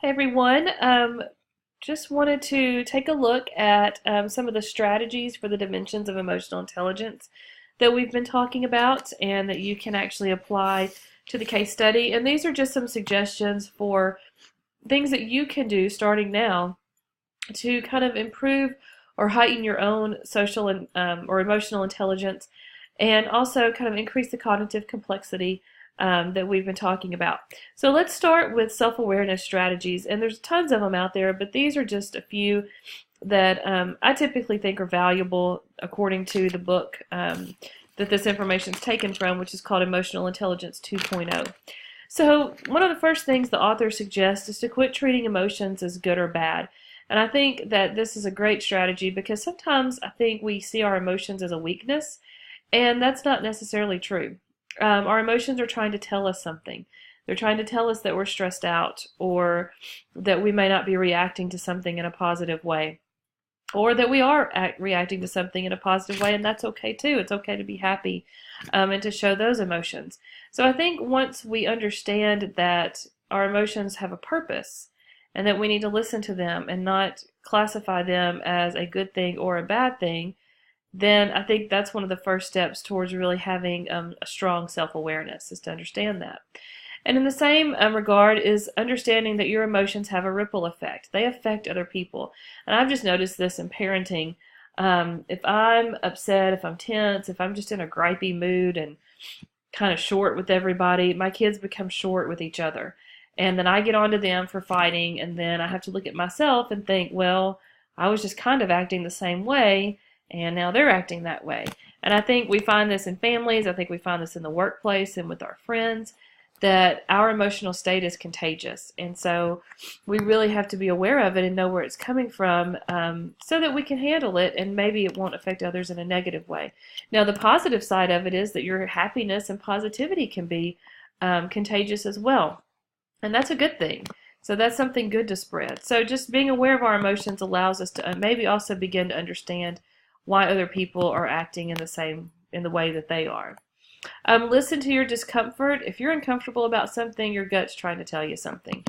Hey everyone, just wanted to take a look at some of the strategies for the dimensions of emotional intelligence that we've been talking about and that you can actually apply to the case study. And these are just some suggestions for things that you can do starting now to kind of improve or heighten your own social and or emotional intelligence, and also kind of increase the cognitive complexity that we've been talking about. So let's start with self-awareness strategies, and there's tons of them out there, but these are just a few that I typically think are valuable according to the book that this information is taken from, which is called Emotional Intelligence 2.0. So one of the first things the author suggests is to quit treating emotions as good or bad. And I think that this is a great strategy because sometimes I think we see our emotions as a weakness, and that's not necessarily true. Our emotions are trying to tell us something. They're trying to tell us that we're stressed out, or that we may not be reacting to something in a positive way, or that we are reacting to something in a positive way, and that's okay too. It's okay to be happy and to show those emotions. So I think once we understand that our emotions have a purpose and that we need to listen to them and not classify them as a good thing or a bad thing, then I think that's one of the first steps towards really having a strong self-awareness, is to understand that. And in the same regard is understanding that your emotions have a ripple effect. They affect other people. And I've just noticed this in parenting. If I'm upset, if I'm tense, if I'm just in a gripey mood and kind of short with everybody, my kids become short with each other. And then I get onto them for fighting, and then I have to look at myself and think, well, I was just kind of acting the same way, and now they're acting that way. And I think we find this in families, I think we find this in the workplace and with our friends, that our emotional state is contagious. And so we really have to be aware of it and know where it's coming from, so that we can handle it and maybe it won't affect others in a negative way. Now, the positive side of it is that your happiness and positivity can be contagious as well. And that's a good thing. So that's something good to spread. So just being aware of our emotions allows us to maybe also begin to understand why other people are acting in the way that they are. Listen to your discomfort. If you're uncomfortable about something, your gut's trying to tell you something.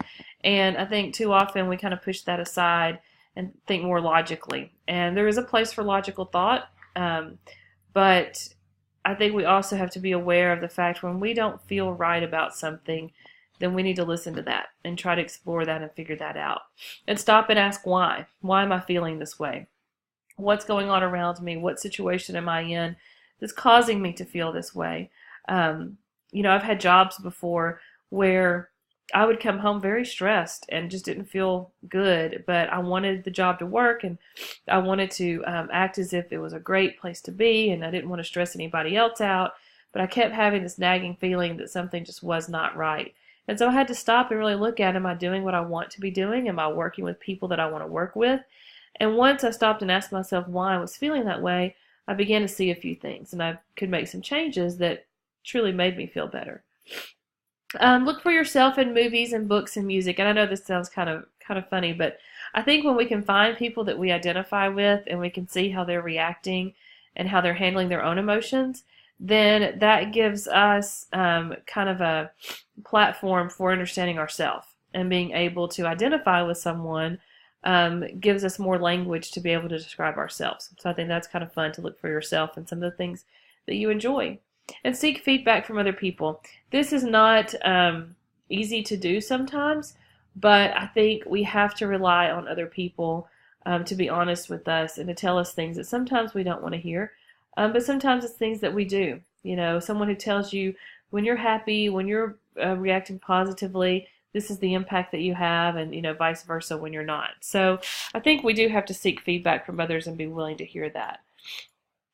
And I think too often we kind of push that aside and think more logically. And there is a place for logical thought, but I think we also have to be aware of the fact when we don't feel right about something, then we need to listen to that and try to explore that and figure that out. And stop and ask why. Why am I feeling this way? What's going on around me? What situation am I in that's causing me to feel this way? I've had jobs before where I would come home very stressed and just didn't feel good, but I wanted the job to work and I wanted to act as if it was a great place to be, and I didn't want to stress anybody else out, but I kept having this nagging feeling that something just was not right. And so I had to stop and really look at, am I doing what I want to be doing? Am I working with people that I want to work with? And once I stopped and asked myself why I was feeling that way, I began to see a few things, and I could make some changes that truly made me feel better. Look for yourself in movies and books and music. And I know this sounds kind of funny, but I think when we can find people that we identify with and we can see how they're reacting and how they're handling their own emotions, then that gives us kind of a platform for understanding ourselves, and being able to identify with someone gives us more language to be able to describe ourselves. So I think that's kind of fun to look for yourself and some of the things that you enjoy. And seek feedback from other people. This is not easy to do sometimes, but I think we have to rely on other people to be honest with us and to tell us things that sometimes we don't want to hear. But sometimes it's things that we do. Someone who tells you when you're happy, when you're reacting positively, this is the impact that you have, and vice versa when you're not. So I think we do have to seek feedback from others and be willing to hear that.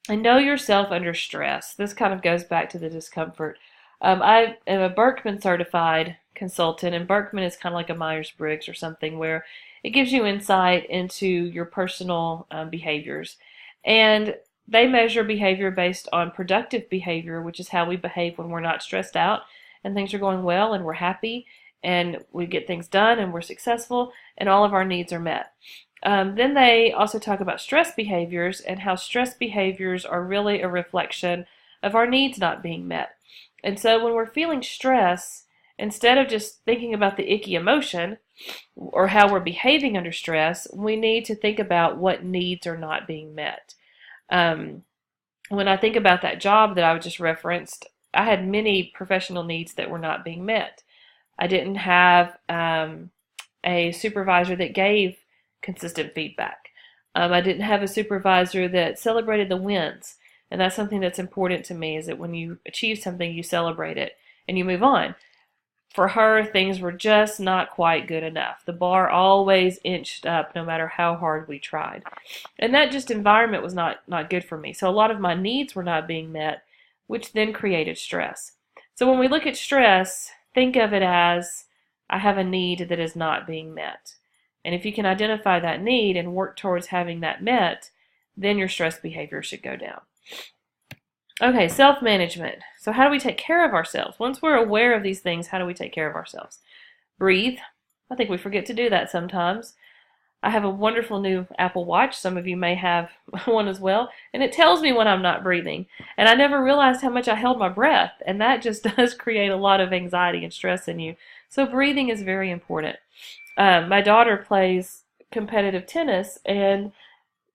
And know yourself under stress. This kind of goes back to the discomfort. I am a Berkman certified consultant, and Berkman is kind of like a Myers-Briggs or something, where it gives you insight into your personal behaviors. And they measure behavior based on productive behavior, which is how we behave when we're not stressed out and things are going well and we're happy and we get things done and we're successful and all of our needs are met. Then they also talk about stress behaviors and how stress behaviors are really a reflection of our needs not being met. And so when we're feeling stress instead of just thinking about the icky emotion or how we're behaving under stress, we need to think about what needs are not being met. When I think about that job that I just referenced, I had many professional needs that were not being met. I didn't have a supervisor that gave consistent feedback. I didn't have a supervisor that celebrated the wins. And that's something that's important to me, is that when you achieve something, you celebrate it and you move on. For her, things were just not quite good enough. The bar always inched up no matter how hard we tried. And that just environment was not good for me. So a lot of my needs were not being met, which then created stress. So when we look at stress, think of it as, I have a need that is not being met. And if you can identify that need and work towards having that met, then your stress behavior should go down. Okay, self-management. So how do we take care of ourselves? Once we're aware of these things, how do we take care of ourselves? Breathe. I think we forget to do that sometimes. I have a wonderful new Apple Watch. Some of you may have one as well. And it tells me when I'm not breathing. And I never realized how much I held my breath. And that just does create a lot of anxiety and stress in you. So breathing is very important. My daughter plays competitive tennis, and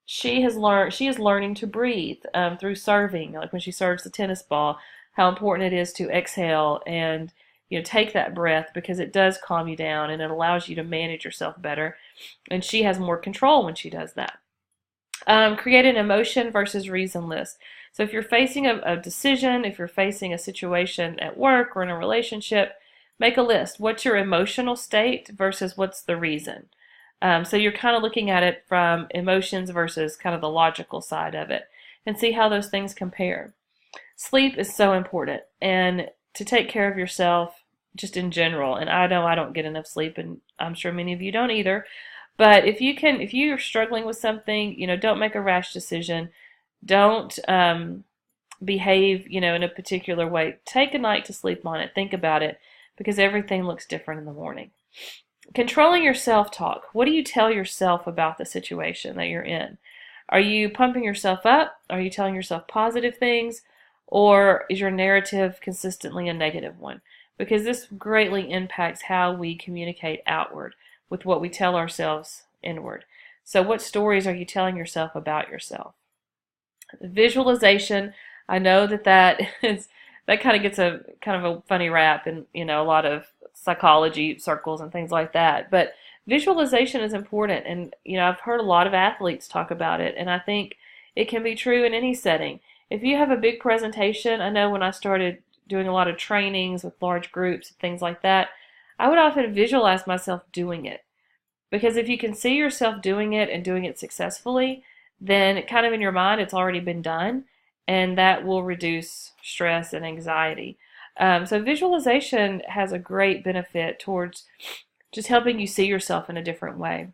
she is learning to breathe through serving. Like when she serves the tennis ball, how important it is to exhale and take that breath, because it does calm you down and it allows you to manage yourself better. And she has more control when she does that. Create an emotion versus reason list. So if you're facing a decision, if you're facing a situation at work or in a relationship, make a list. What's your emotional state versus what's the reason? So you're kind of looking at it from emotions versus kind of the logical side of it, and see how those things compare. Sleep is so important, and to take care of yourself just in general. And I know I don't get enough sleep, and I'm sure many of you don't either. But if you're struggling with something, don't make a rash decision. Don't behave, in a particular way. Take a night to sleep on it. Think about it, because everything looks different in the morning. Controlling your self-talk. What do you tell yourself about the situation that you're in? Are you pumping yourself up? Are you telling yourself positive things? Or is your narrative consistently a negative one? Because this greatly impacts how we communicate outward with what we tell ourselves inward. So what stories are you telling yourself about yourself? Visualization. I know that kind of gets a kind of a funny rap in a lot of psychology circles and things like that. But visualization is important, and I've heard a lot of athletes talk about it, and I think it can be true in any setting. If you have a big presentation, I know when I started doing a lot of trainings with large groups and things like that, I would often visualize myself doing it. Because if you can see yourself doing it and doing it successfully, then kind of in your mind it's already been done, and that will reduce stress and anxiety. So visualization has a great benefit towards just helping you see yourself in a different way.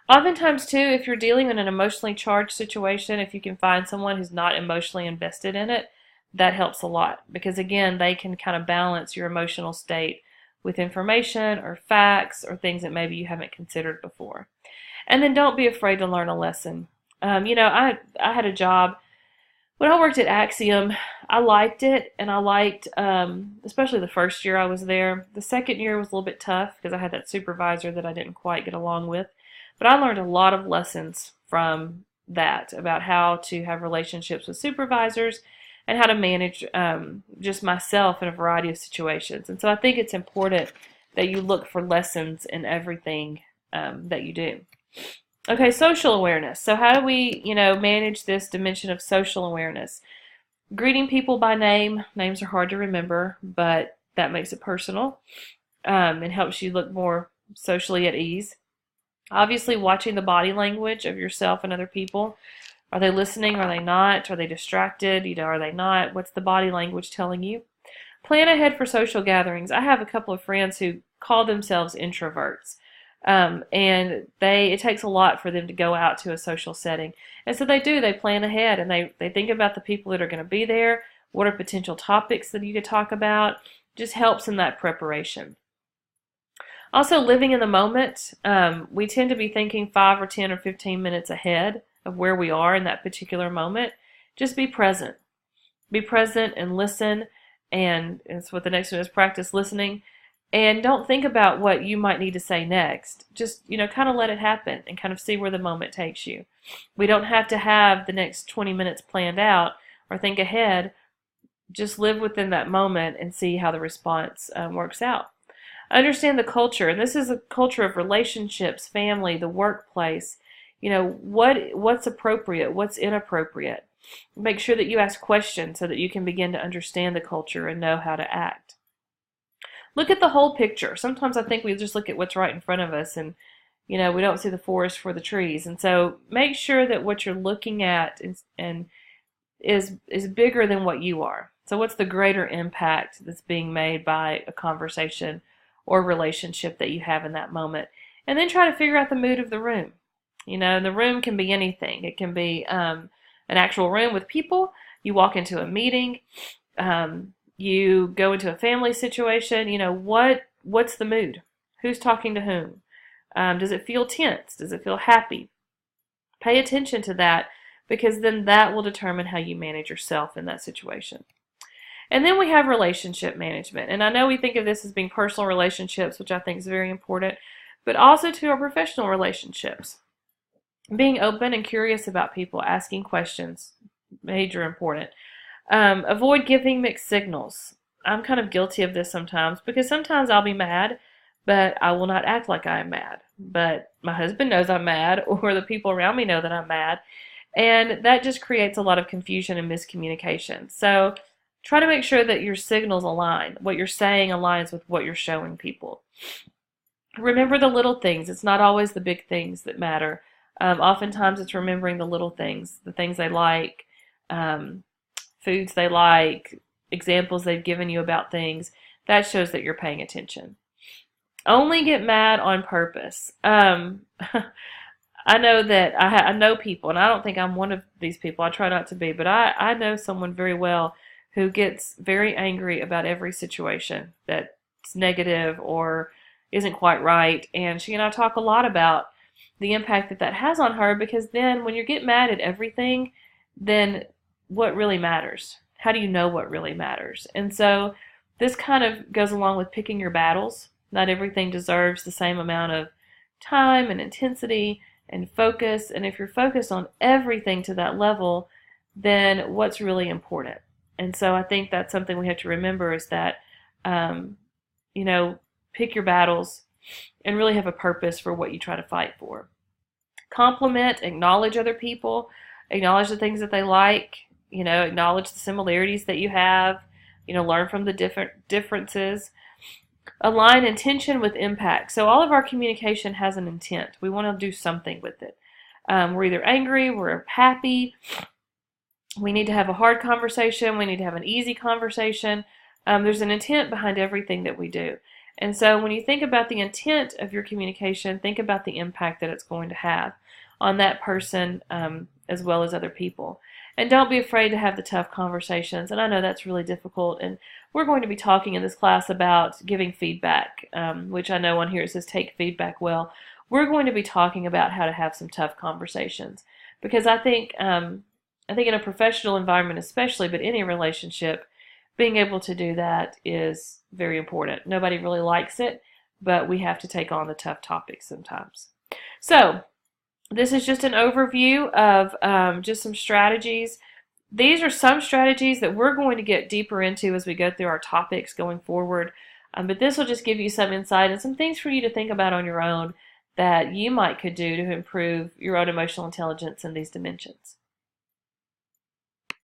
Oftentimes too, if you're dealing in an emotionally charged situation, if you can find someone who's not emotionally invested in it, that helps a lot, because again, they can kind of balance your emotional state with information or facts or things that maybe you haven't considered before. And then don't be afraid to learn a lesson. I had a job when I worked at Axiom. I liked it, and I liked, especially the first year I was there. The second year was a little bit tough because I had that supervisor that I didn't quite get along with. But I learned a lot of lessons from that about how to have relationships with supervisors and how to manage just myself in a variety of situations. And so I think it's important that you look for lessons in everything that you do. Okay, social awareness. So how do we, manage this dimension of social awareness? Greeting people by name. Names are hard to remember, but that makes it personal and helps you look more socially at ease. Obviously, watching the body language of yourself and other people. Are they listening? Are they not? Are they distracted? Are they not? What's the body language telling you? Plan ahead for social gatherings. I have a couple of friends who call themselves introverts. And it takes a lot for them to go out to a social setting. And so they plan ahead, and they think about the people that are going to be there. What are potential topics that you could talk about? Just helps in that preparation. Also, living in the moment. We tend to be thinking 5 or 10 or 15 minutes ahead of where we are in that particular moment. Just be present. Be present and listen, And it's what the next one is, practice listening. And don't think about what you might need to say next. Just, kind of let it happen and kind of see where the moment takes you. We don't have to have the next 20 minutes planned out or think ahead. Just live within that moment and see how the response works out. Understand the culture, and this is a culture of relationships, family, the workplace. What's appropriate, what's inappropriate. Make sure that you ask questions so that you can begin to understand the culture and know how to act. Look at the whole picture. Sometimes I think we just look at what's right in front of us and, we don't see the forest for the trees. And so make sure that what you're looking at is bigger than what you are. So what's the greater impact that's being made by a conversation or relationship that you have in that moment? And then try to figure out the mood of the room. The room can be anything. It can be an actual room with people. You walk into a meeting. You go into a family situation. What's the mood? Who's talking to whom? Does it feel tense? Does it feel happy? Pay attention to that, because then that will determine how you manage yourself in that situation. And then we have relationship management. And I know we think of this as being personal relationships, which I think is very important, but also to our professional relationships. Being open and curious about people, asking questions, major important. Avoid giving mixed signals. I'm kind of guilty of this sometimes, because sometimes I'll be mad, but I will not act like I am mad. But my husband knows I'm mad, or the people around me know that I'm mad. And that just creates a lot of confusion and miscommunication. So try to make sure that your signals align. What you're saying aligns with what you're showing people. Remember the little things. It's not always the big things that matter. Oftentimes it's remembering the little things, the things they like, foods they like, examples they've given you about things. That shows that you're paying attention. Only get mad on purpose. I know that I know people, and I don't think I'm one of these people. I try not to be, but I know someone very well who gets very angry about every situation that's negative or isn't quite right. And she and I talk a lot about the impact that has on her, because then when you get mad at everything, then what really matters? How do you know what really matters? And so this kind of goes along with picking your battles. Not everything deserves the same amount of time and intensity and focus. And if you're focused on everything to that level, then what's really important? And so I think that's something we have to remember, is that, pick your battles and really have a purpose for what you try to fight for. Compliment, acknowledge other people, acknowledge the things that they like, acknowledge the similarities that you have, learn from the differences. Align intention with impact. So all of our communication has an intent. We want to do something with it. We're either angry, we're happy, we need to have a hard conversation, we need to have an easy conversation. There's an intent behind everything that we do. And so when you think about the intent of your communication, think about the impact that it's going to have on that person as well as other people. And don't be afraid to have the tough conversations. And I know that's really difficult. And we're going to be talking in this class about giving feedback, which I know on here it says take feedback well. We're going to be talking about how to have some tough conversations, because I think in a professional environment especially, but any relationship, being able to do that is very important. Nobody really likes it, but we have to take on the tough topics sometimes. So this is just an overview of just some strategies. These are some strategies that we're going to get deeper into as we go through our topics going forward. But this will just give you some insight and some things for you to think about on your own that you could do to improve your own emotional intelligence in these dimensions.